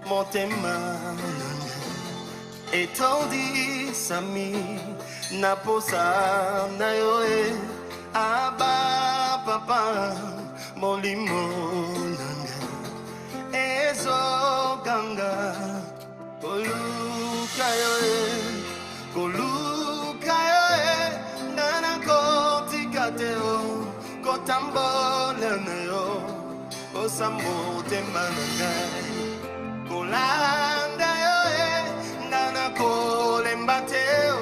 motema etondi sami naposa na yo aba papa molimo nanga ezo ganga koluka yo nana kotikateo kotambola na yo osamotema nanga kolanda yo nana kolembateo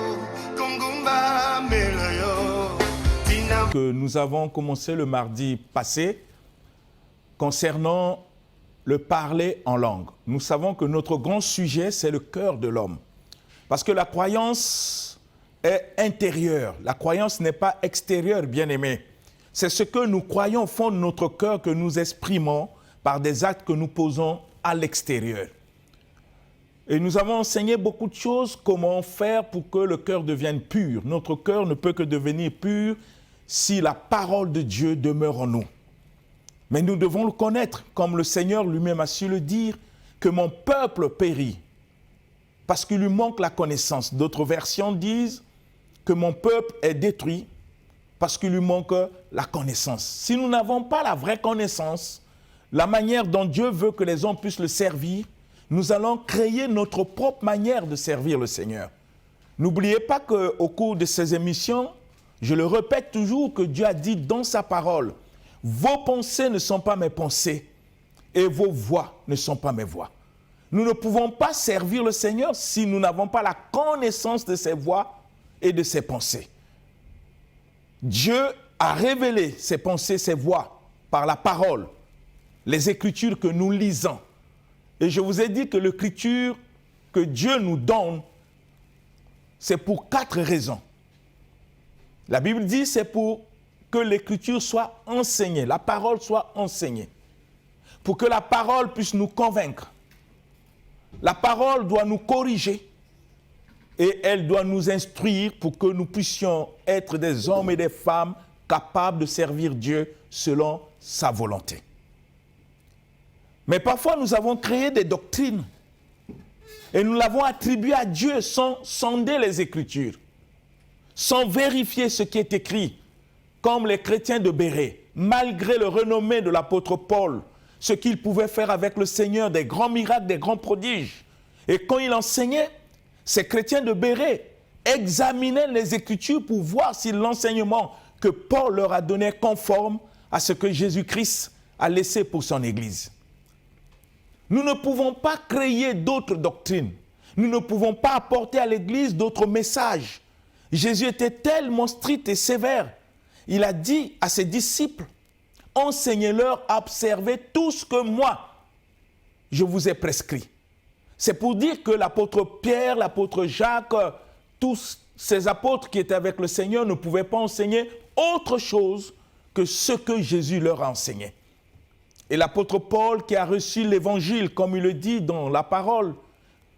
kongumba mela yo tina. Que nous avons commencé le mardi passé concernant le parler en langue. Nous savons que notre grand sujet, c'est le cœur de l'homme. Parce que la croyance est intérieure. La croyance n'est pas extérieure, bien-aimés. C'est ce que nous croyons au fond de notre cœur que nous exprimons par des actes que nous posons à l'extérieur. Et nous avons enseigné beaucoup de choses, comment faire pour que le cœur devienne pur. Notre cœur ne peut que devenir pur si la parole de Dieu demeure en nous. Mais nous devons le connaître, comme le Seigneur lui-même a su le dire, que mon peuple périt parce qu'il lui manque la connaissance. D'autres versions disent que mon peuple est détruit parce qu'il lui manque la connaissance. Si nous n'avons pas la vraie connaissance, la manière dont Dieu veut que les hommes puissent le servir, nous allons créer notre propre manière de servir le Seigneur. N'oubliez pas qu'au cours de ces émissions, je le répète toujours, que Dieu a dit dans sa parole, vos pensées ne sont pas mes pensées et vos voix ne sont pas mes voix. Nous ne pouvons pas servir le Seigneur si nous n'avons pas la connaissance de ses voix et de ses pensées. Dieu a révélé ses pensées, ses voix par la parole, les Écritures que nous lisons. Et je vous ai dit que l'Écriture que Dieu nous donne, c'est pour 4 raisons. La Bible dit c'est pour que l'Écriture soit enseignée, la parole soit enseignée, pour que la parole puisse nous convaincre. La parole doit nous corriger et elle doit nous instruire pour que nous puissions être des hommes et des femmes capables de servir Dieu selon sa volonté. Mais parfois nous avons créé des doctrines et nous l'avons attribué à Dieu sans sonder les Écritures, sans vérifier ce qui est écrit, comme les chrétiens de Bérée, malgré le renommé de l'apôtre Paul, ce qu'il pouvait faire avec le Seigneur, des grands miracles, des grands prodiges. Et quand il enseignait, ces chrétiens de Bérée examinaient les Écritures pour voir si l'enseignement que Paul leur a donné est conforme à ce que Jésus-Christ a laissé pour son Église. Nous ne pouvons pas créer d'autres doctrines. Nous ne pouvons pas apporter à l'Église d'autres messages. Jésus était tellement strict et sévère. Il a dit à ses disciples, enseignez-leur à observer tout ce que moi, je vous ai prescrit. C'est pour dire que l'apôtre Pierre, l'apôtre Jacques, tous ces apôtres qui étaient avec le Seigneur ne pouvaient pas enseigner autre chose que ce que Jésus leur a enseigné. Et l'apôtre Paul qui a reçu l'évangile, comme il le dit dans la parole,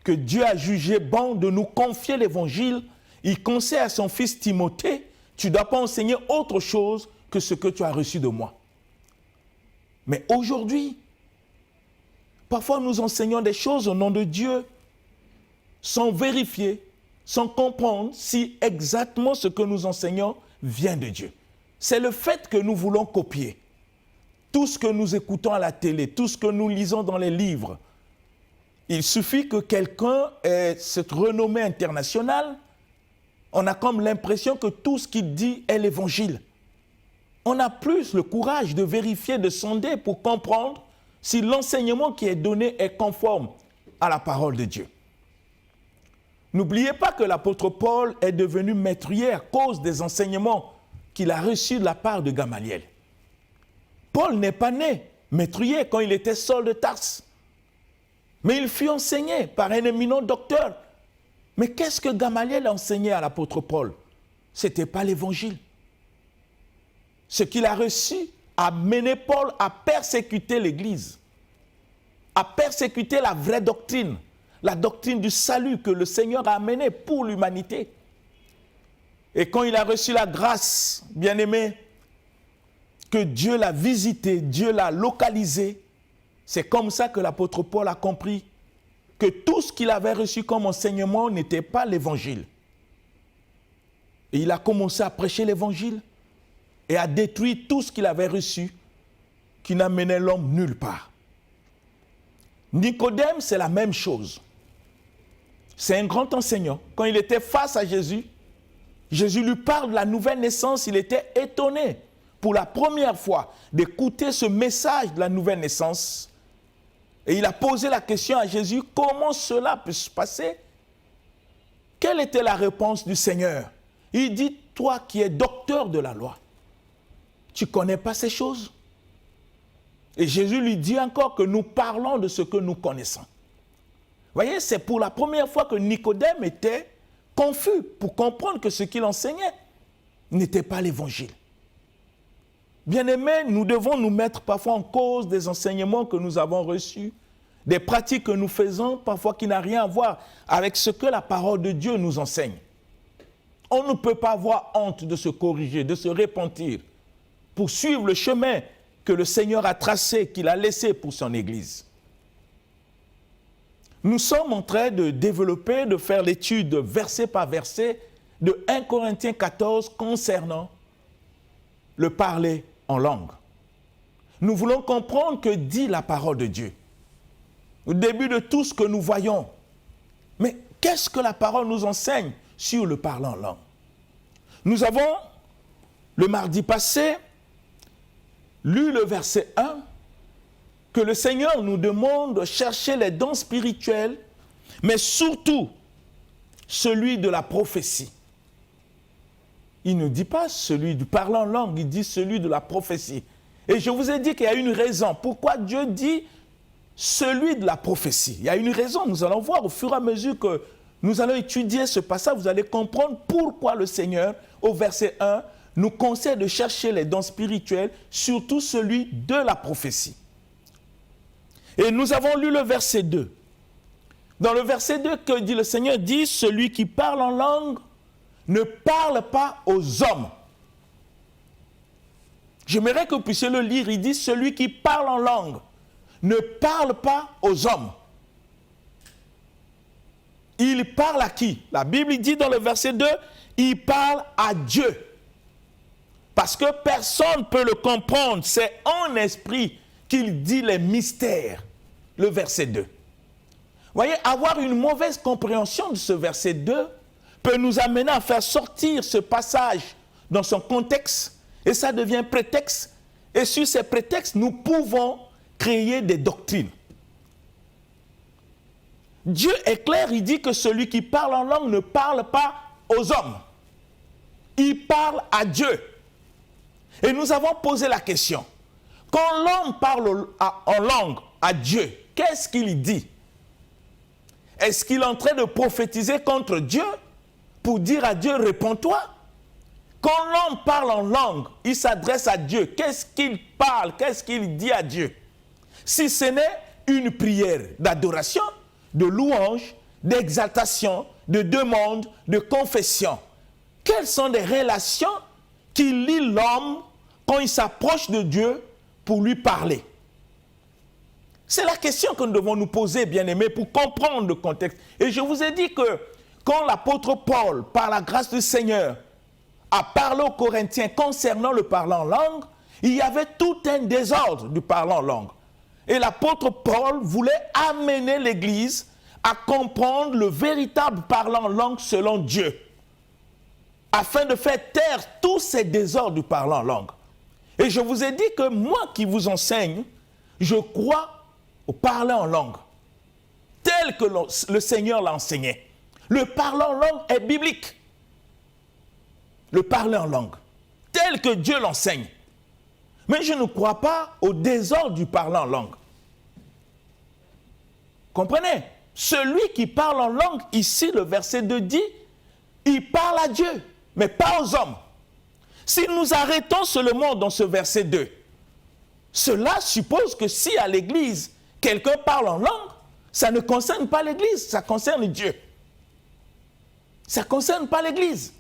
que Dieu a jugé bon de nous confier l'évangile, il conseille à son fils Timothée, tu ne dois pas enseigner autre chose que ce que tu as reçu de moi. Mais aujourd'hui, parfois nous enseignons des choses au nom de Dieu sans vérifier, sans comprendre si exactement ce que nous enseignons vient de Dieu. C'est le fait que nous voulons copier. Tout ce que nous écoutons à la télé, tout ce que nous lisons dans les livres, il suffit que quelqu'un ait cette renommée internationale, on a comme l'impression que tout ce qu'il dit est l'évangile. On n'a plus le courage de vérifier, de sonder pour comprendre si l'enseignement qui est donné est conforme à la parole de Dieu. N'oubliez pas que l'apôtre Paul est devenu métrier à cause des enseignements qu'il a reçus de la part de Gamaliel. Paul n'est pas né métrier quand il était Saul de Tarse, mais il fut enseigné par un éminent docteur. Mais qu'est-ce que Gamaliel a enseigné à l'apôtre Paul? Ce n'était pas l'évangile. Ce qu'il a reçu a mené Paul à persécuter l'Église, à persécuter la vraie doctrine, la doctrine du salut que le Seigneur a amenée pour l'humanité. Et quand il a reçu la grâce, bien-aimé, que Dieu l'a visité, Dieu l'a localisé, c'est comme ça que l'apôtre Paul a compris que tout ce qu'il avait reçu comme enseignement n'était pas l'évangile. Et il a commencé à prêcher l'évangile et à détruire tout ce qu'il avait reçu qui n'amenait l'homme nulle part. Nicodème, c'est la même chose. C'est un grand enseignant. Quand il était face à Jésus, Jésus lui parle de la nouvelle naissance. Il était étonné pour la première fois d'écouter ce message de la nouvelle naissance. Et il a posé la question à Jésus, comment cela peut se passer? Quelle était la réponse du Seigneur? Il dit, toi qui es docteur de la loi, tu ne connais pas ces choses? Et Jésus lui dit encore que nous parlons de ce que nous connaissons. Vous voyez, c'est pour la première fois que Nicodème était confus pour comprendre que ce qu'il enseignait n'était pas l'évangile. Bien-aimés, nous devons nous mettre parfois en cause des enseignements que nous avons reçus, des pratiques que nous faisons, parfois qui n'ont rien à voir avec ce que la parole de Dieu nous enseigne. On ne peut pas avoir honte de se corriger, de se repentir, pour suivre le chemin que le Seigneur a tracé, qu'il a laissé pour son Église. Nous sommes en train de développer, de faire l'étude verset par verset de 1 Corinthiens 14 concernant le parler en langue. Nous voulons comprendre que dit la parole de Dieu. Au début de tout ce que nous voyons. Mais qu'est-ce que la parole nous enseigne sur le parler en langue? Nous avons, le mardi passé, lu le verset 1, que le Seigneur nous demande de chercher les dons spirituels, mais surtout celui de la prophétie. Il ne dit pas celui du parler en langue, il dit celui de la prophétie. Et je vous ai dit qu'il y a une raison. Pourquoi Dieu dit celui de la prophétie? Il y a une raison, nous allons voir au fur et à mesure que nous allons étudier ce passage, vous allez comprendre pourquoi le Seigneur, au verset 1, nous conseille de chercher les dons spirituels, surtout celui de la prophétie. Et nous avons lu le verset 2. Dans le verset 2, que dit le Seigneur? Dit, celui qui parle en langue ne parle pas aux hommes. J'aimerais que vous puissiez le lire. Il dit, celui qui parle en langue ne parle pas aux hommes. Il parle à qui? La Bible dit dans le verset 2, il parle à Dieu. Parce que personne ne peut le comprendre. C'est en esprit qu'il dit les mystères. Le verset 2. Vous voyez, avoir une mauvaise compréhension de ce verset 2 peut nous amener à faire sortir ce passage dans son contexte, et ça devient prétexte. Et sur ces prétextes, nous pouvons créer des doctrines. Dieu est clair, il dit que celui qui parle en langue ne parle pas aux hommes. Il parle à Dieu. Et nous avons posé la question. Quand l'homme parle en langue à Dieu, qu'est-ce qu'il dit? Est-ce qu'il est en train de prophétiser contre Dieu pour dire à Dieu, réponds-toi? Quand l'homme parle en langue, il s'adresse à Dieu. Qu'est-ce qu'il parle? Qu'est-ce qu'il dit à Dieu? Si ce n'est une prière d'adoration, de louange, d'exaltation, de demande, de confession. Quelles sont les relations qui lient l'homme quand il s'approche de Dieu pour lui parler? C'est la question que nous devons nous poser, bien-aimés, pour comprendre le contexte. Et je vous ai dit que quand l'apôtre Paul, par la grâce du Seigneur, a parlé aux Corinthiens concernant le parler en langue, il y avait tout un désordre du parler en langue. Et l'apôtre Paul voulait amener l'Église à comprendre le véritable parler en langue selon Dieu, afin de faire taire tous ces désordres du parler en langue. Et je vous ai dit que moi qui vous enseigne, je crois au parler en langue, tel que le Seigneur l'a enseigné. Le parler en langue est biblique. Le parler en langue, tel que Dieu l'enseigne. Mais je ne crois pas au désordre du parler en langue. Comprenez? Celui qui parle en langue, ici le verset 2 dit, il parle à Dieu, mais pas aux hommes. Si nous arrêtons seulement dans ce verset 2, cela suppose que si à l'église, quelqu'un parle en langue, ça ne concerne pas l'église, ça concerne Dieu. Ça ne concerne pas l'église.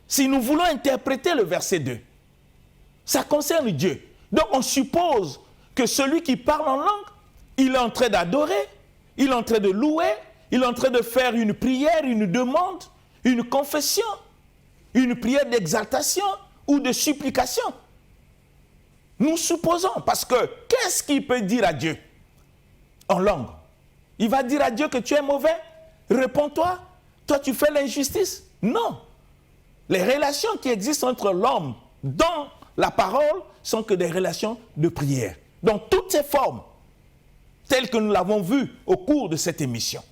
Si nous voulons interpréter le verset 2, ça concerne Dieu. Donc on suppose que celui qui parle en langue, il est en train d'adorer, il est en train de louer, il est en train de faire une prière, une demande, une confession, une prière d'exaltation ou de supplication. Nous supposons, parce que qu'est-ce qu'il peut dire à Dieu en langue? Il va dire à Dieu que tu es mauvais? Réponds-toi, toi tu fais l'injustice? Non. Les relations qui existent entre l'homme dans la parole sont que des relations de prière. Dans toutes ces formes, telles que nous l'avons vu au cours de cette émission.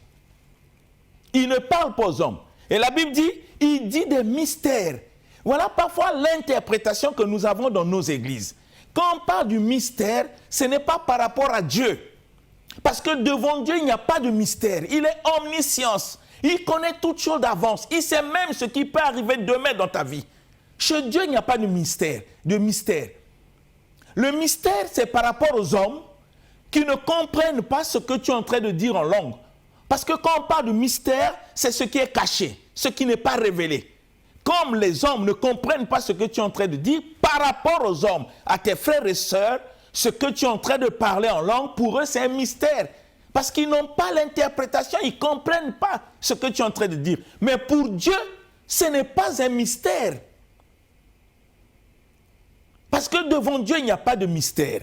Il ne parle pas aux hommes. Et la Bible dit, il dit des mystères. Voilà parfois l'interprétation que nous avons dans nos églises. Quand on parle du mystère, ce n'est pas par rapport à Dieu. Parce que devant Dieu, il n'y a pas de mystère. Il est omniscience. Il connaît toutes choses d'avance. Il sait même ce qui peut arriver demain dans ta vie. Chez Dieu, il n'y a pas de mystère. Le mystère, c'est par rapport aux hommes qui ne comprennent pas ce que tu es en train de dire en langue. Parce que quand on parle de mystère, c'est ce qui est caché, ce qui n'est pas révélé. Comme les hommes ne comprennent pas ce que tu es en train de dire, par rapport aux hommes, à tes frères et sœurs, ce que tu es en train de parler en langue, pour eux, c'est un mystère. Parce qu'ils n'ont pas l'interprétation, ils ne comprennent pas ce que tu es en train de dire. Mais pour Dieu, ce n'est pas un mystère. Parce que devant Dieu, il n'y a pas de mystère.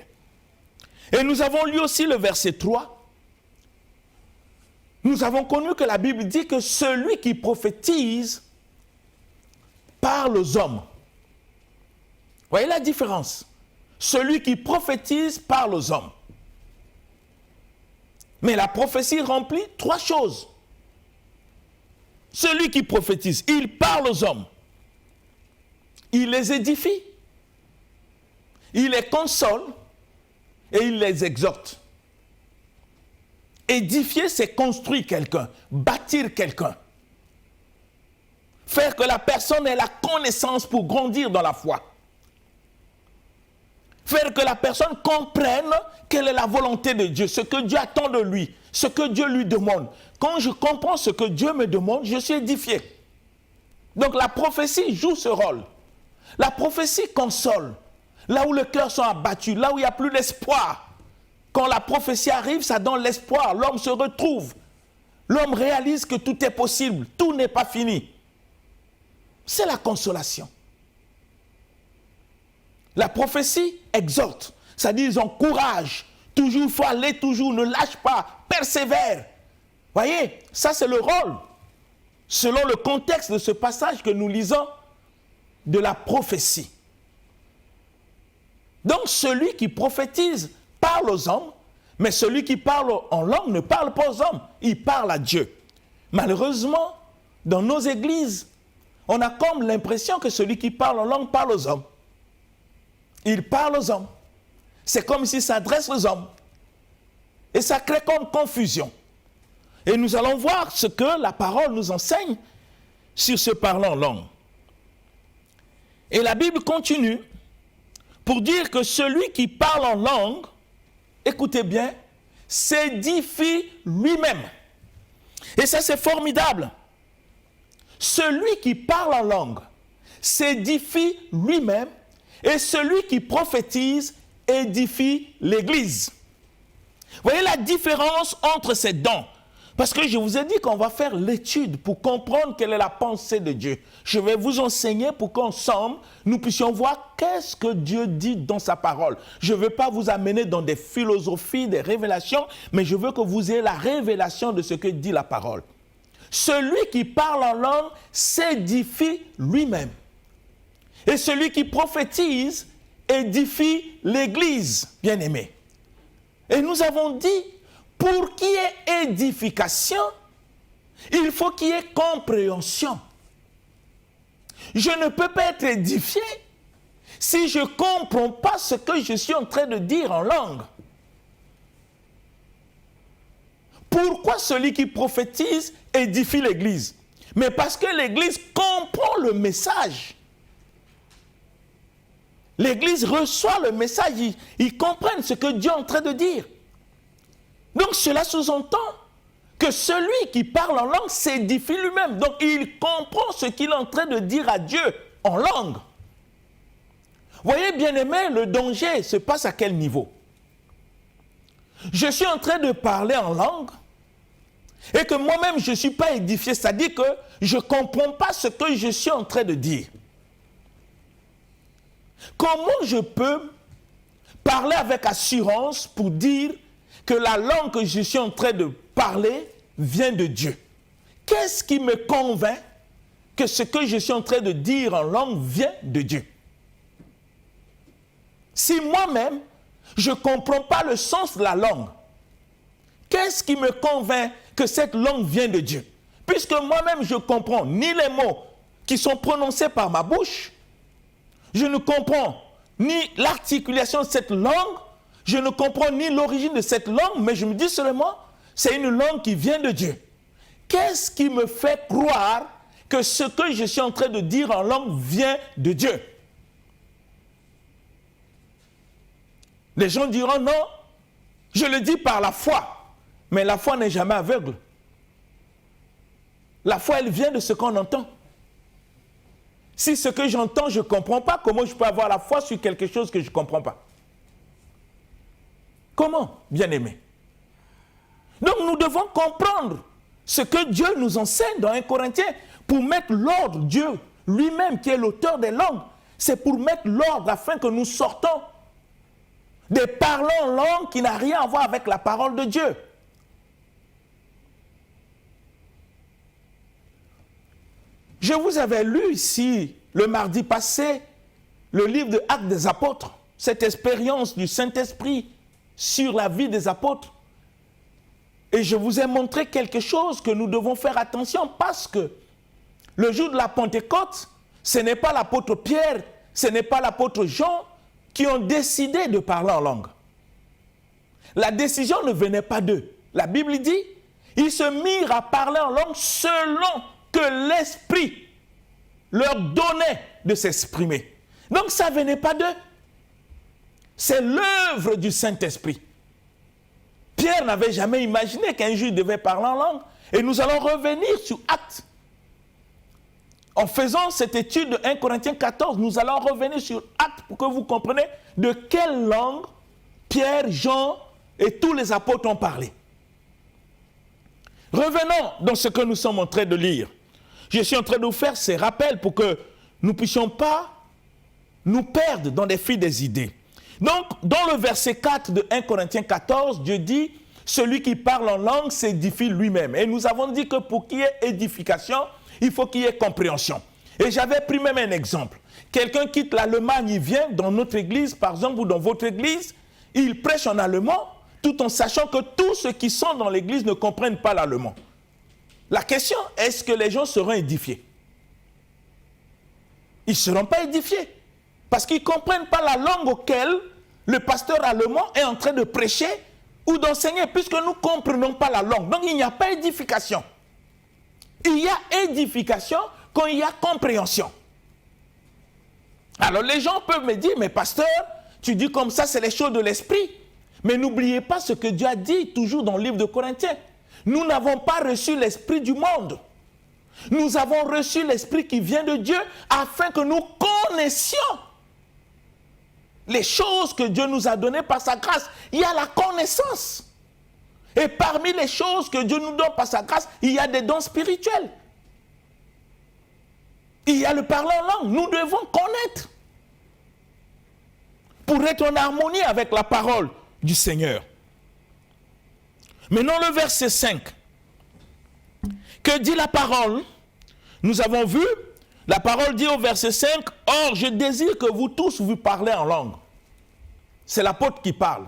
Et nous avons lu aussi le verset 3. Nous avons connu que la Bible dit que celui qui prophétise parle aux hommes. Voyez la différence? Celui qui prophétise parle aux hommes. Mais la prophétie remplit trois choses. Celui qui prophétise, il parle aux hommes. Il les édifie. Il les console et il les exhorte. Édifier, c'est construire quelqu'un, bâtir quelqu'un. Faire que la personne ait la connaissance pour grandir dans la foi. Faire que la personne comprenne quelle est la volonté de Dieu, ce que Dieu attend de lui, ce que Dieu lui demande. Quand je comprends ce que Dieu me demande, je suis édifié. Donc la prophétie joue ce rôle. La prophétie console. Là où le cœur sont abattus, là où il n'y a plus d'espoir. Quand la prophétie arrive, ça donne l'espoir. L'homme se retrouve. L'homme réalise que tout est possible. Tout n'est pas fini. C'est la consolation. La prophétie exhorte. Ça dit, ils encouragent. Toujours, il faut aller, toujours, ne lâche pas, persévère. Voyez, ça c'est le rôle, selon le contexte de ce passage que nous lisons, de la prophétie. Donc celui qui prophétise parle aux hommes, mais celui qui parle en langue ne parle pas aux hommes, il parle à Dieu. Malheureusement, dans nos églises, on a comme l'impression que celui qui parle en langue parle aux hommes. Il parle aux hommes. C'est comme s'il s'adresse aux hommes. Et ça crée comme confusion. Et nous allons voir ce que la parole nous enseigne sur ce parlant en langue. Et la Bible continue pour dire que celui qui parle en langue, écoutez bien, s'édifie lui-même. Et ça c'est formidable. Celui qui parle en langue s'édifie lui-même et celui qui prophétise édifie l'Église. Voyez la différence entre ces dons. Parce que je vous ai dit qu'on va faire l'étude pour comprendre quelle est la pensée de Dieu. Je vais vous enseigner pour qu'ensemble, nous puissions voir qu'est-ce que Dieu dit dans sa parole. Je ne veux pas vous amener dans des philosophies, des révélations, mais je veux que vous ayez la révélation de ce que dit la parole. Celui qui parle en langue s'édifie lui-même. Et celui qui prophétise édifie l'Église, bien-aimé. Et nous avons dit, pour qu'il y ait édification, il faut qu'il y ait compréhension. Je ne peux pas être édifié si je ne comprends pas ce que je suis en train de dire en langue. Pourquoi celui qui prophétise édifie l'Église? Mais parce que l'Église comprend le message. L'Église reçoit le message, ils comprennent ce que Dieu est en train de dire. Donc cela sous-entend que celui qui parle en langue s'édifie lui-même. Donc il comprend ce qu'il est en train de dire à Dieu en langue. Voyez bien aimé, le danger se passe à quel niveau? Je suis en train de parler en langue et que moi-même je ne suis pas édifié, c'est-à-dire que je ne comprends pas ce que je suis en train de dire. Comment je peux parler avec assurance pour dire que la langue que je suis en train de parler vient de Dieu? Qu'est-ce qui me convainc que ce que je suis en train de dire en langue vient de Dieu? Si moi-même, je ne comprends pas le sens de la langue, qu'est-ce qui me convainc que cette langue vient de Dieu? Puisque moi-même, je ne comprends ni les mots qui sont prononcés par ma bouche, je ne comprends ni l'articulation de cette langue, je ne comprends ni l'origine de cette langue, mais je me dis seulement, c'est une langue qui vient de Dieu. Qu'est-ce qui me fait croire que ce que je suis en train de dire en langue vient de Dieu? Les gens diront non, je le dis par la foi, mais la foi n'est jamais aveugle. La foi, elle vient de ce qu'on entend. Si ce que j'entends, je ne comprends pas, comment je peux avoir la foi sur quelque chose que je ne comprends pas? Comment, bien-aimé? Donc nous devons comprendre ce que Dieu nous enseigne dans 1 Corinthiens pour mettre l'ordre. Dieu lui-même, qui est l'auteur des langues, c'est pour mettre l'ordre afin que nous sortons des parlants en langue qui n'a rien à voir avec la parole de Dieu. Je vous avais lu ici, le mardi passé, le livre de Actes des Apôtres, cette expérience du Saint-Esprit sur la vie des apôtres. Et je vous ai montré quelque chose que nous devons faire attention parce que le jour de la Pentecôte, ce n'est pas l'apôtre Pierre, ce n'est pas l'apôtre Jean qui ont décidé de parler en langue. La décision ne venait pas d'eux. La Bible dit, ils se mirent à parler en langue selon que l'Esprit leur donnait de s'exprimer. Donc ça ne venait pas d'eux. C'est l'œuvre du Saint-Esprit. Pierre n'avait jamais imaginé qu'un juif devait parler en langue. Et nous allons revenir sur Actes. En faisant cette étude de 1 Corinthiens 14, nous allons revenir sur Actes pour que vous compreniez de quelle langue Pierre, Jean et tous les apôtres ont parlé. Revenons dans ce que nous sommes en train de lire. Je suis en train de vous faire ces rappels pour que nous ne puissions pas nous perdre dans les fils des idées. Donc, dans le verset 4 de 1 Corinthiens 14, Dieu dit, celui qui parle en langue s'édifie lui-même. Et nous avons dit que pour qu'il y ait édification, il faut qu'il y ait compréhension. Et j'avais pris même un exemple. Quelqu'un quitte l'Allemagne, il vient dans notre église, par exemple, ou dans votre église, il prêche en allemand, tout en sachant que tous ceux qui sont dans l'église ne comprennent pas l'allemand. La question, est-ce que les gens seront édifiés? Ils ne seront pas édifiés. Parce qu'ils ne comprennent pas la langue auquel le pasteur allemand est en train de prêcher ou d'enseigner, puisque nous ne comprenons pas la langue. Donc il n'y a pas édification. Il y a édification quand il y a compréhension. Alors les gens peuvent me dire, mais pasteur, tu dis comme ça, c'est les choses de l'esprit. Mais n'oubliez pas ce que Dieu a dit toujours dans le livre de Corinthiens. Nous n'avons pas reçu l'esprit du monde. Nous avons reçu l'esprit qui vient de Dieu afin que nous connaissions les choses que Dieu nous a données par sa grâce. Il y a la connaissance. Et parmi les choses que Dieu nous donne par sa grâce, il y a des dons spirituels. Il y a le parler en langue. Nous devons connaître pour être en harmonie avec la parole du Seigneur. Maintenant le verset 5. Que dit la parole? Nous avons vu, la parole dit au verset 5, « Or, je désire que vous tous vous parlez en langue. » C'est l'apôtre qui parle.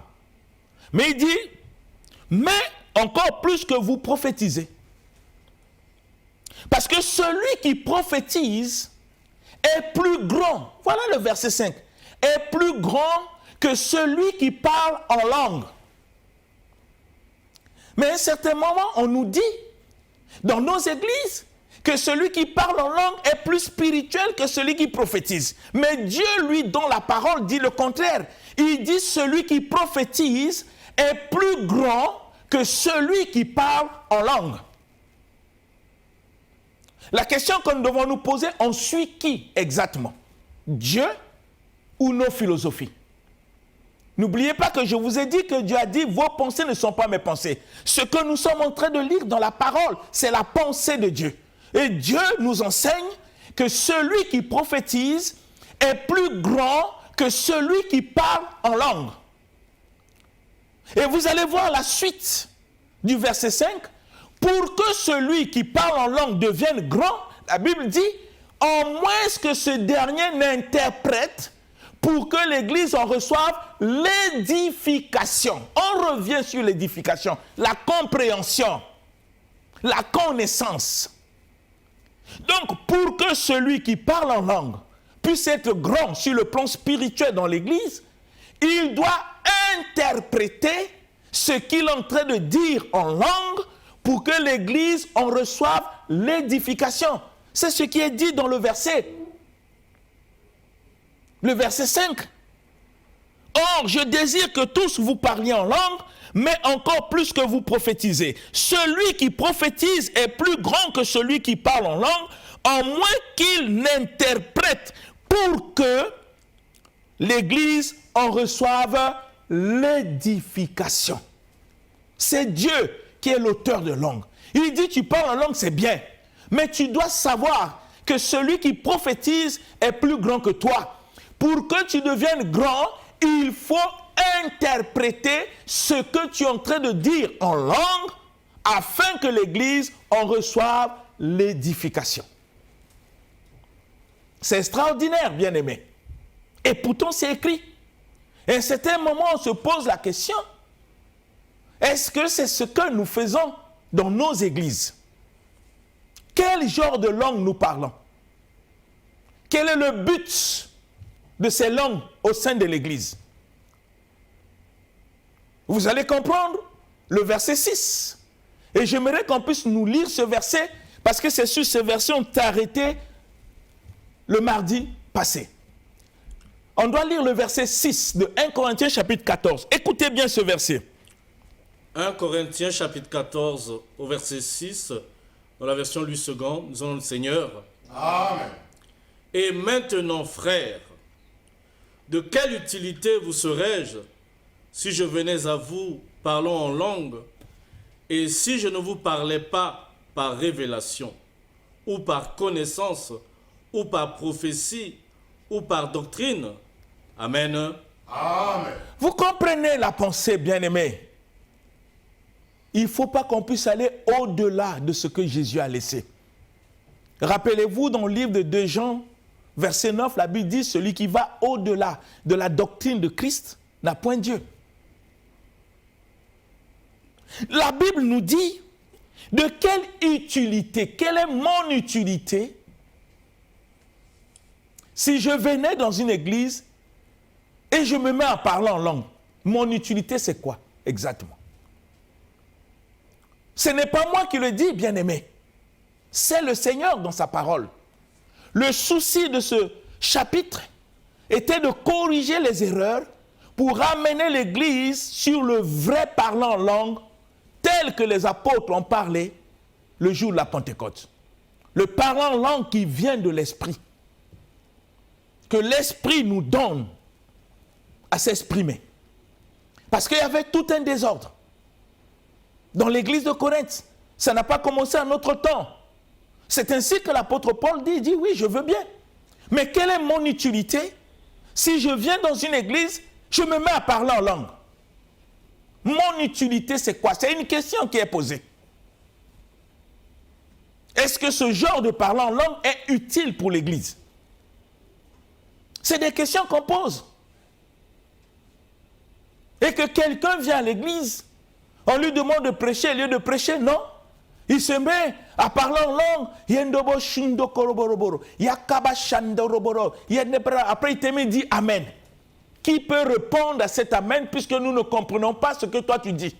Mais il dit, « Mais encore plus que vous prophétisez. » Parce que celui qui prophétise est plus grand. Voilà le verset 5. Est plus grand que celui qui parle en langue. Mais à un certain moment, on nous dit, dans nos églises, que celui qui parle en langue est plus spirituel que celui qui prophétise. Mais Dieu, lui, dans la parole, dit le contraire. Il dit, celui qui prophétise est plus grand que celui qui parle en langue. La question que nous devons nous poser, on suit qui exactement? Dieu ou nos philosophies? N'oubliez pas que je vous ai dit que Dieu a dit, vos pensées ne sont pas mes pensées. Ce que nous sommes en train de lire dans la parole, c'est la pensée de Dieu. Et Dieu nous enseigne que celui qui prophétise est plus grand que celui qui parle en langue. Et vous allez voir la suite du verset 5. Pour que celui qui parle en langue devienne grand, la Bible dit, en moins que ce dernier n'interprète, pour que l'Église en reçoive l'édification. On revient sur l'édification, la compréhension, la connaissance. Donc, pour que celui qui parle en langue puisse être grand sur le plan spirituel dans l'Église, il doit interpréter ce qu'il est en train de dire en langue pour que l'Église en reçoive l'édification. C'est ce qui est dit dans le verset 5. Or, je désire que tous vous parliez en langue, mais encore plus que vous prophétisez. Celui qui prophétise est plus grand que celui qui parle en langue, en moins qu'il n'interprète, pour que l'Église en reçoive l'édification. C'est Dieu qui est l'auteur de langue. Il dit, tu parles en langue, c'est bien, mais tu dois savoir que celui qui prophétise est plus grand que toi. Pour que tu deviennes grand, il faut interpréter ce que tu es en train de dire en langue afin que l'Église en reçoive l'édification. C'est extraordinaire, bien-aimé. Et pourtant, c'est écrit. Et à un certain moment, on se pose la question, est-ce que c'est ce que nous faisons dans nos églises? Quel genre de langue nous parlons? Quel est le but de ces langues au sein de l'Église? Vous allez comprendre le verset 6. Et j'aimerais qu'on puisse nous lire ce verset, parce que c'est sur ce verset qu'on t'a arrêté le mardi passé. On doit lire le verset 6 de 1 Corinthiens chapitre 14. Écoutez bien ce verset. 1 Corinthiens chapitre 14 au verset 6, dans la version Louis II, nous avons le Seigneur. Amen. Et maintenant, frères, de quelle utilité vous serais-je si je venais à vous parlant en langue, et si je ne vous parlais pas par révélation, ou par connaissance, ou par prophétie, ou par doctrine? Amen. Amen. Vous comprenez la pensée, bien-aimée? Il ne faut pas qu'on puisse aller au-delà de ce que Jésus a laissé. Rappelez-vous, dans le livre de 2 Jean, verset 9, la Bible dit, celui qui va au-delà de la doctrine de Christ n'a point Dieu. La Bible nous dit, de quelle utilité, quelle est mon utilité si je venais dans une église et je me mets à parler en langue? Mon utilité, c'est quoi exactement? Ce n'est pas moi qui le dis, bien-aimé. C'est le Seigneur dans sa parole. Le souci de ce chapitre était de corriger les erreurs pour ramener l'Église sur le vrai parlant en langue tel que les apôtres ont parlé le jour de la Pentecôte. Le parlant en langue qui vient de l'Esprit. Que l'Esprit nous donne à s'exprimer. Parce qu'il y avait tout un désordre. Dans l'église de Corinthe, ça n'a pas commencé à notre temps. C'est ainsi que l'apôtre Paul dit, oui, je veux bien. Mais quelle est mon utilité si je viens dans une église, je me mets à parler en langue? Mon utilité, c'est quoi? C'est une question qui est posée. Est-ce que ce genre de parler en langue est utile pour l'église? C'est des questions qu'on pose. Et que quelqu'un vient à l'église, on lui demande de prêcher, au lieu de prêcher, non. Il se met à parler en langue. Après, il te met, dit Amen. Qui peut répondre à cet Amen puisque nous ne comprenons pas ce que toi tu dis?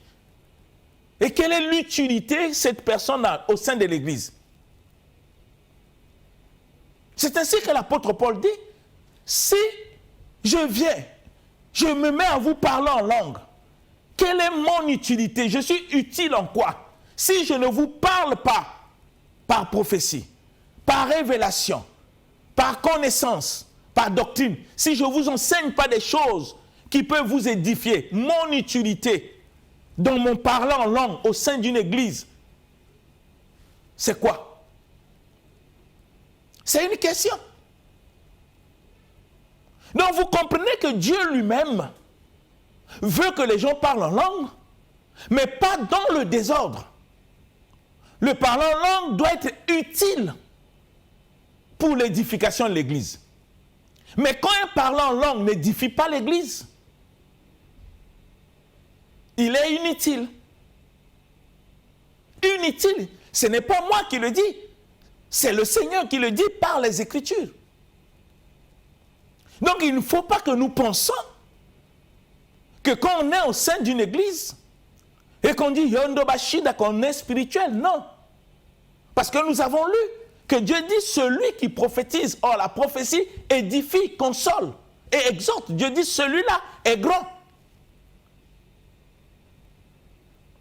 Et quelle est l'utilité que cette personne a au sein de l'église? C'est ainsi que l'apôtre Paul dit, si je viens, je me mets à vous parler en langue, quelle est mon utilité? Je suis utile en quoi? Si je ne vous parle pas par prophétie, par révélation, par connaissance, par doctrine, si je ne vous enseigne pas des choses qui peut vous édifier, mon utilité dans mon parler en langue au sein d'une église, c'est quoi? C'est une question. Donc vous comprenez que Dieu lui-même veut que les gens parlent en langue, mais pas dans le désordre. Le parler en langue doit être utile pour l'édification de l'église. Mais quand un parlant en langue n'édifie pas l'église, il est inutile. Inutile. Ce n'est pas moi qui le dis. C'est le Seigneur qui le dit par les Écritures. Donc il ne faut pas que nous pensions que quand on est au sein d'une église et qu'on dit Yondo Bashida, qu'on est spirituel, non. Parce que nous avons lu que Dieu dit celui qui prophétise, or la prophétie édifie, console et exhorte. Dieu dit celui-là est grand.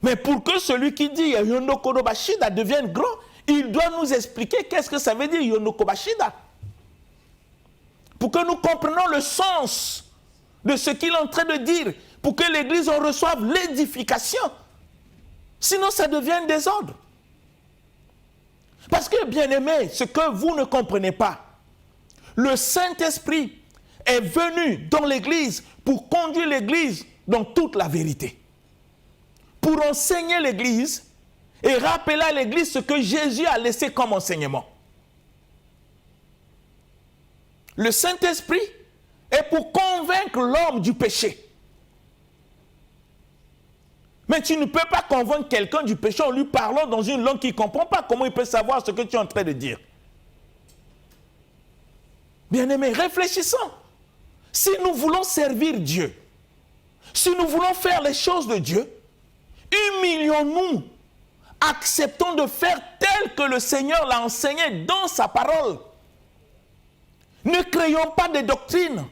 Mais pour que celui qui dit Yondo Kodobashida devienne grand, il doit nous expliquer qu'est-ce que ça veut dire Yondo Kodobashida. Pour que nous comprenions le sens de ce qu'il est en train de dire, pour que l'Église en reçoive l'édification. Sinon, ça devient un désordre. Parce que, bien-aimés, ce que vous ne comprenez pas, le Saint-Esprit est venu dans l'Église pour conduire l'Église dans toute la vérité. Pour enseigner l'Église et rappeler à l'Église ce que Jésus a laissé comme enseignement. Le Saint-Esprit est pour convaincre l'homme du péché. Mais tu ne peux pas convaincre quelqu'un du péché en lui parlant dans une langue qu'il ne comprend pas. Comment il peut savoir ce que tu es en train de dire? Bien-aimés, réfléchissons. Si nous voulons servir Dieu, si nous voulons faire les choses de Dieu, humilions-nous, acceptons de faire tel que le Seigneur l'a enseigné dans sa parole. Ne créons pas de doctrines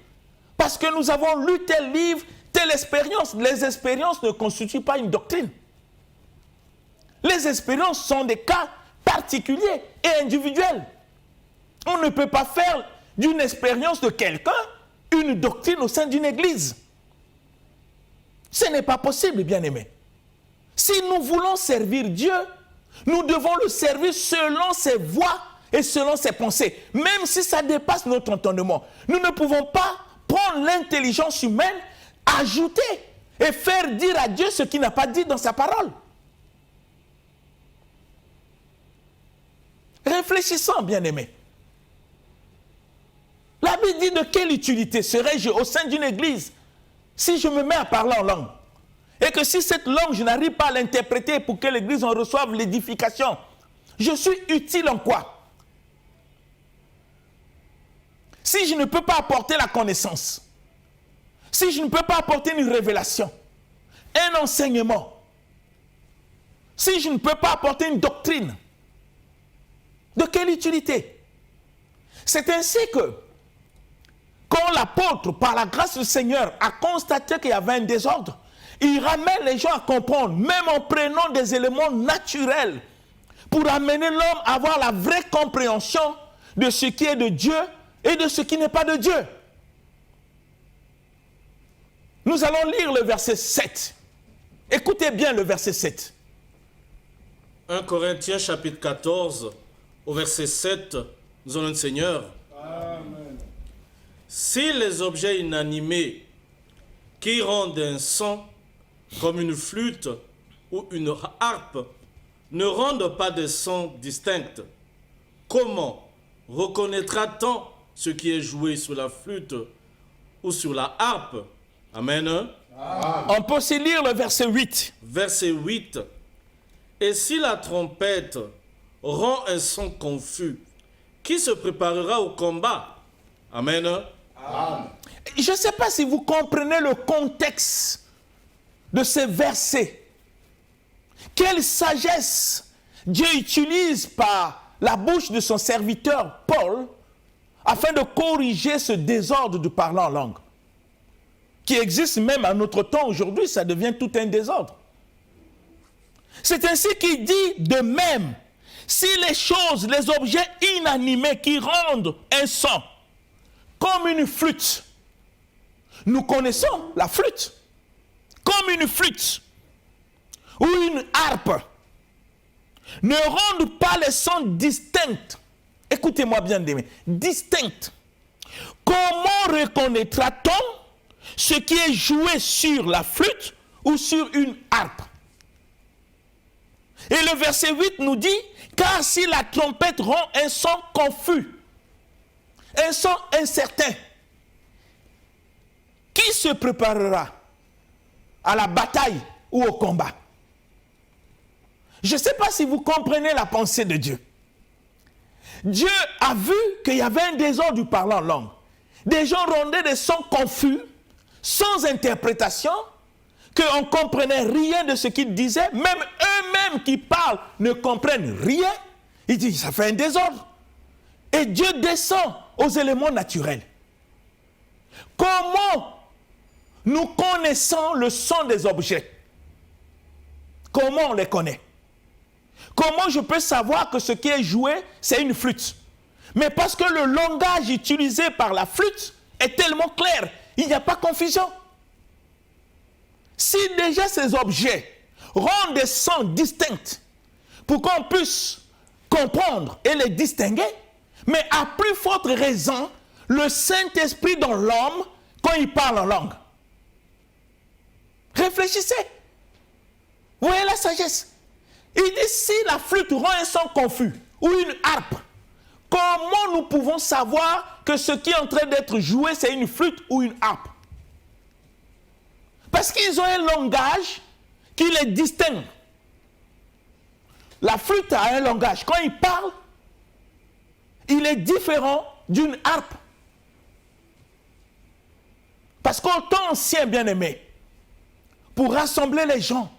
parce que nous avons lu tel livre, telle expérience. Les expériences ne constituent pas une doctrine. Les expériences sont des cas particuliers et individuels. On ne peut pas faire d'une expérience de quelqu'un une doctrine au sein d'une église. Ce n'est pas possible, bien-aimés. Si nous voulons servir Dieu, nous devons le servir selon ses voies et selon ses pensées, même si ça dépasse notre entendement. Nous ne pouvons pas prendre l'intelligence humaine, ajouter et faire dire à Dieu ce qu'il n'a pas dit dans sa parole. Réfléchissons, bien-aimés. La Bible dit de quelle utilité serais-je au sein d'une église si je me mets à parler en langue? Et que si cette langue, je n'arrive pas à l'interpréter pour que l'église en reçoive l'édification, je suis utile en quoi? Si je ne peux pas apporter la connaissance, si je ne peux pas apporter une révélation, un enseignement, si je ne peux pas apporter une doctrine, de quelle utilité? C'est ainsi que, quand l'apôtre, par la grâce du Seigneur, a constaté qu'il y avait un désordre, il ramène les gens à comprendre, même en prenant des éléments naturels, pour amener l'homme à avoir la vraie compréhension de ce qui est de Dieu et de ce qui n'est pas de Dieu. Nous allons lire le verset 7. Écoutez bien le verset 7. 1 Corinthiens chapitre 14, au verset 7, nous allons le Seigneur. Amen. Si les objets inanimés qui rendent un son, comme une flûte ou une harpe, ne rendent pas de son distinct, comment reconnaîtra-t-on ce qui est joué sur la flûte ou sur la harpe? Amen. Amen. On peut aussi lire le verset 8. Verset 8. Et si la trompette rend un son confus, qui se préparera au combat? Amen. Amen. Je ne sais pas si vous comprenez le contexte de ces versets. Quelle sagesse Dieu utilise par la bouche de son serviteur Paul afin de corriger ce désordre de parler en langue qui existe même à notre temps aujourd'hui. Ça devient tout un désordre. C'est ainsi qu'il dit de même, si les choses, les objets inanimés qui rendent un son comme une flûte nous connaissons la flûte comme une flûte ou une harpe ne rendent pas les sons distincts. Écoutez-moi bien, aimés, distincts. Comment reconnaîtra-t-on ce qui est joué sur la flûte ou sur une harpe? Et le verset 8 nous dit, car si la trompette rend un son confus, un son incertain, qui se préparera à la bataille ou au combat? Je ne sais pas si vous comprenez la pensée de Dieu. Dieu a vu qu'il y avait un désordre du parlant en langue. Des gens rendaient des sons confus, sans interprétation, qu'on ne comprenait rien de ce qu'ils disaient. Même eux-mêmes qui parlent ne comprennent rien. Il dit, ça fait un désordre. Et Dieu descend aux éléments naturels. Comment nous connaissons le son des objets? Comment on les connaît? Comment je peux savoir que ce qui est joué, c'est une flûte? Mais parce que le langage utilisé par la flûte est tellement clair, il n'y a pas de confusion. Si déjà ces objets rendent des sons distincts pour qu'on puisse comprendre et les distinguer, mais à plus forte raison, le Saint-Esprit dans l'homme quand il parle en langue. Réfléchissez. Vous voyez la sagesse? Il dit, si la flûte rend un son confus ou une harpe, comment nous pouvons savoir que ce qui est en train d'être joué, c'est une flûte ou une harpe? Parce qu'ils ont un langage qui les distingue. La flûte a un langage. Quand il parle, il est différent d'une harpe. Parce qu'au temps ancien, bien-aimé, pour rassembler les gens,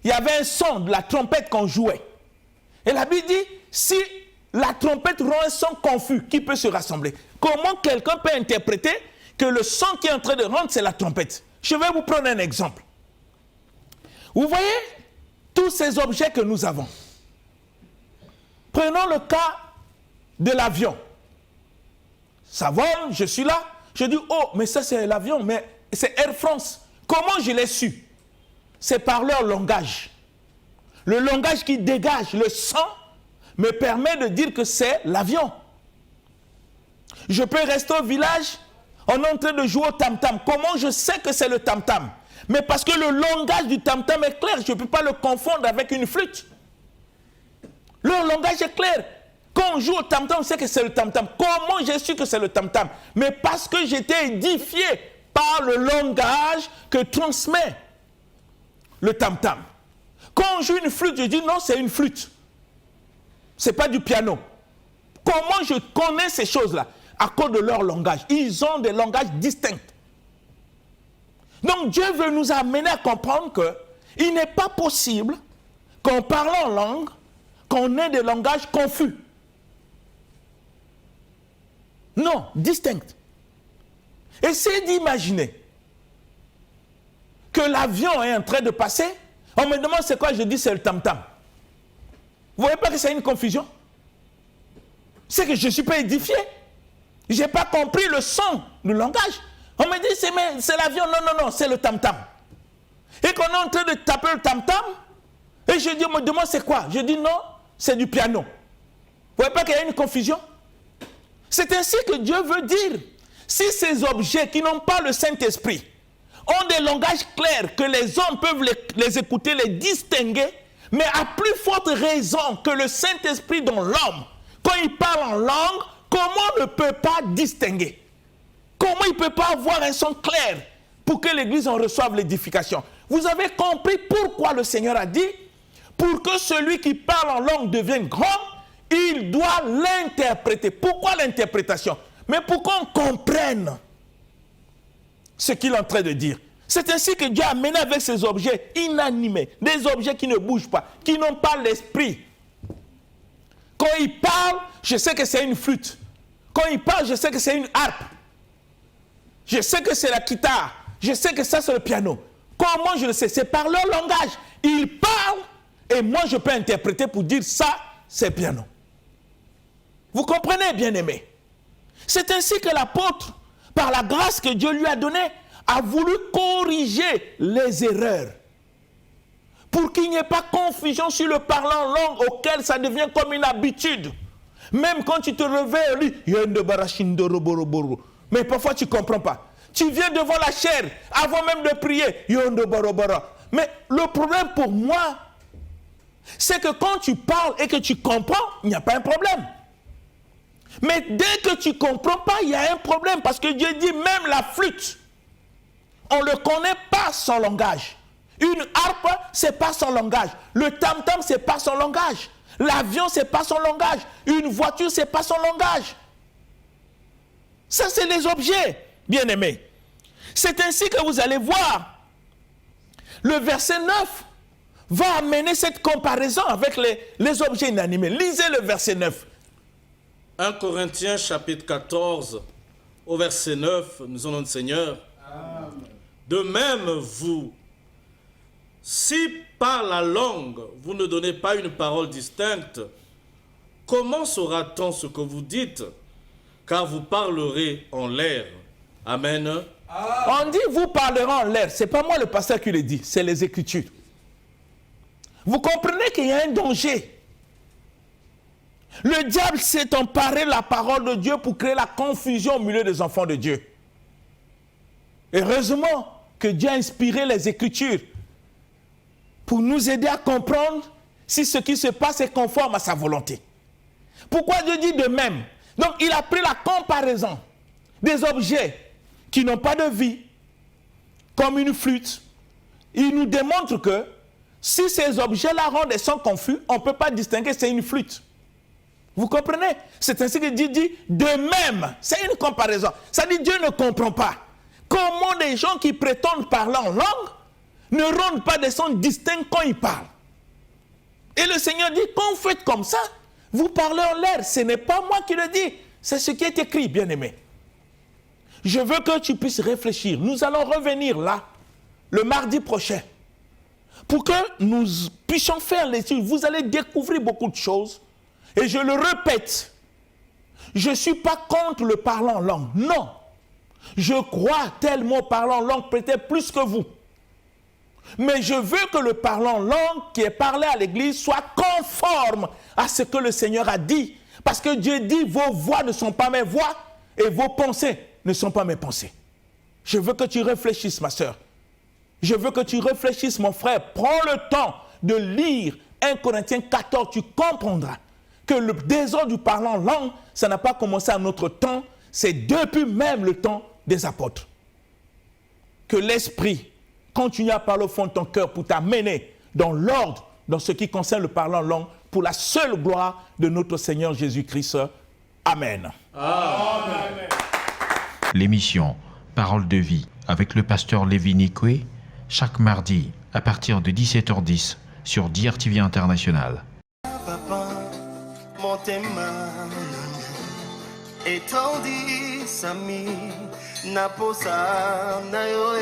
il y avait un son de la trompette qu'on jouait. Et la Bible dit, si la trompette rend un son confus, qui peut se rassembler? Comment quelqu'un peut interpréter que le son qui est en train de rendre, c'est la trompette? Je vais vous prendre un exemple. Vous voyez tous ces objets que nous avons. Prenons le cas de l'avion. Ça vole, je suis là. Je dis, oh, mais ça c'est l'avion, mais c'est Air France. Comment je l'ai su? C'est par leur langage. Le langage qui dégage le son me permet de dire que c'est l'avion. Je peux rester au village, on est en train de jouer au tam-tam. Comment je sais que c'est le tam-tam? Mais parce que le langage du tam-tam est clair, je ne peux pas le confondre avec une flûte. Leur langage est clair. Quand on joue au tam-tam, on sait que c'est le tam-tam. Comment j'ai su que c'est le tam-tam? Mais parce que j'étais édifié par le langage que transmet le tam-tam. Quand on joue une flûte, je dis non, c'est une flûte. Ce n'est pas du piano. Comment je connais ces choses-là? À cause de leur langage. Ils ont des langages distincts. Donc Dieu veut nous amener à comprendre qu'il n'est pas possible qu'en parlant en langue, qu'on ait des langages confus. Non, distincts. Essayez d'imaginer que l'avion est en train de passer. On me demande c'est quoi, je dis c'est le tam-tam. Vous ne voyez pas que c'est une confusion? C'est que je ne suis pas édifié. Je n'ai pas compris le son, le langage. On me dit c'est l'avion. Non, c'est le tam-tam. Et qu'on est en train de taper le tam-tam, et je dis, on me demande c'est quoi? Je dis non, c'est du piano. Vous ne voyez pas qu'il y a une confusion? C'est ainsi que Dieu veut dire. Si ces objets qui n'ont pas le Saint-Esprit ont des langages clairs que les hommes peuvent les écouter, les distinguer, mais à plus forte raison que le Saint-Esprit dans l'homme, quand il parle en langue, comment on ne peut pas distinguer? Comment il ne peut pas avoir un son clair pour que l'Église en reçoive l'édification? Vous avez compris pourquoi le Seigneur a dit, pour que celui qui parle en langue devienne grand, il doit l'interpréter. Pourquoi l'interprétation? Mais pour qu'on comprenne ce qu'il est en train de dire. C'est ainsi que Dieu a mené avec ces objets inanimés, des objets qui ne bougent pas, qui n'ont pas l'esprit. Quand il parle, je sais que c'est une flûte. Quand il parle, je sais que c'est une harpe. Je sais que c'est la guitare. Je sais que ça, c'est le piano. Comment je le sais? C'est par leur langage. Ils parlent et moi, je peux interpréter pour dire ça, c'est piano. Vous comprenez, bien-aimés? C'est ainsi que l'apôtre, par la grâce que Dieu lui a donnée, a voulu corriger les erreurs pour qu'il n'y ait pas confusion sur le parlant en langue auquel ça devient comme une habitude. Même quand tu te réveilles, mais parfois tu ne comprends pas. Tu viens devant la chair avant même de prier. Mais le problème pour moi, c'est que quand tu parles et que tu comprends, il n'y a pas un problème. Mais dès que tu ne comprends pas, il y a un problème. Parce que Dieu dit même la flûte, on ne le connaît pas son langage. Une harpe, ce n'est pas son langage. Le tam-tam, ce n'est pas son langage. L'avion, ce n'est pas son langage. Une voiture, ce n'est pas son langage. Ça, c'est les objets, bien-aimés. C'est ainsi que vous allez voir. Le verset 9 va amener cette comparaison avec les objets inanimés. Lisez le verset 9. 1 Corinthiens chapitre 14, au verset 9, nous allons le Seigneur. Amen. De même, vous, si par la langue, vous ne donnez pas une parole distincte, comment saura-t-on ce que vous dites? Car vous parlerez en l'air. Amen. On dit vous parlerez en l'air. Ce n'est pas moi le pasteur qui le dit, c'est les Écritures. Vous comprenez qu'il y a un danger. Le diable s'est emparé de la parole de Dieu pour créer la confusion au milieu des enfants de Dieu. Heureusement que Dieu a inspiré les Écritures pour nous aider à comprendre si ce qui se passe est conforme à sa volonté. Pourquoi Dieu dit de même? Donc il a pris la comparaison des objets qui n'ont pas de vie, comme une flûte. Il nous démontre que si ces objets-là rendent des sons confus, on ne peut pas distinguer c'est une flûte. Vous comprenez? C'est ainsi que Dieu dit de même. C'est une comparaison. Ça dit Dieu ne comprend pas. Comment des gens qui prétendent parler en langue ne rendent pas des sons distincts quand ils parlent? Et le Seigneur dit, quand vous faites comme ça, vous parlez en l'air. Ce n'est pas moi qui le dis. C'est ce qui est écrit, bien-aimé. Je veux que tu puisses réfléchir. Nous allons revenir là, le mardi prochain, pour que nous puissions faire l'étude. Vous allez découvrir beaucoup de choses. Et je le répète, je ne suis pas contre le parlant en langue. Non. Je crois tellement au parlant en langue, peut-être plus que vous. Mais je veux que le parlant en langue qui est parlé à l'église soit conforme à ce que le Seigneur a dit. Parce que Dieu dit, vos voix ne sont pas mes voix et vos pensées ne sont pas mes pensées. Je veux que tu réfléchisses, ma soeur. Je veux que tu réfléchisses, mon frère. Prends le temps de lire 1 Corinthiens 14, tu comprendras que le désordre du parlant en langue, ça n'a pas commencé à notre temps, c'est depuis même le temps des apôtres. Que l'Esprit continue à parler au fond de ton cœur pour t'amener dans l'ordre, dans ce qui concerne le parlant en langue, pour la seule gloire de notre Seigneur Jésus-Christ. Amen. Amen. L'émission Parole de vie avec le pasteur Lévi Nikwe, chaque mardi à partir de 17h10 sur DRTV International. Papa, motema etondi sami naposa na yo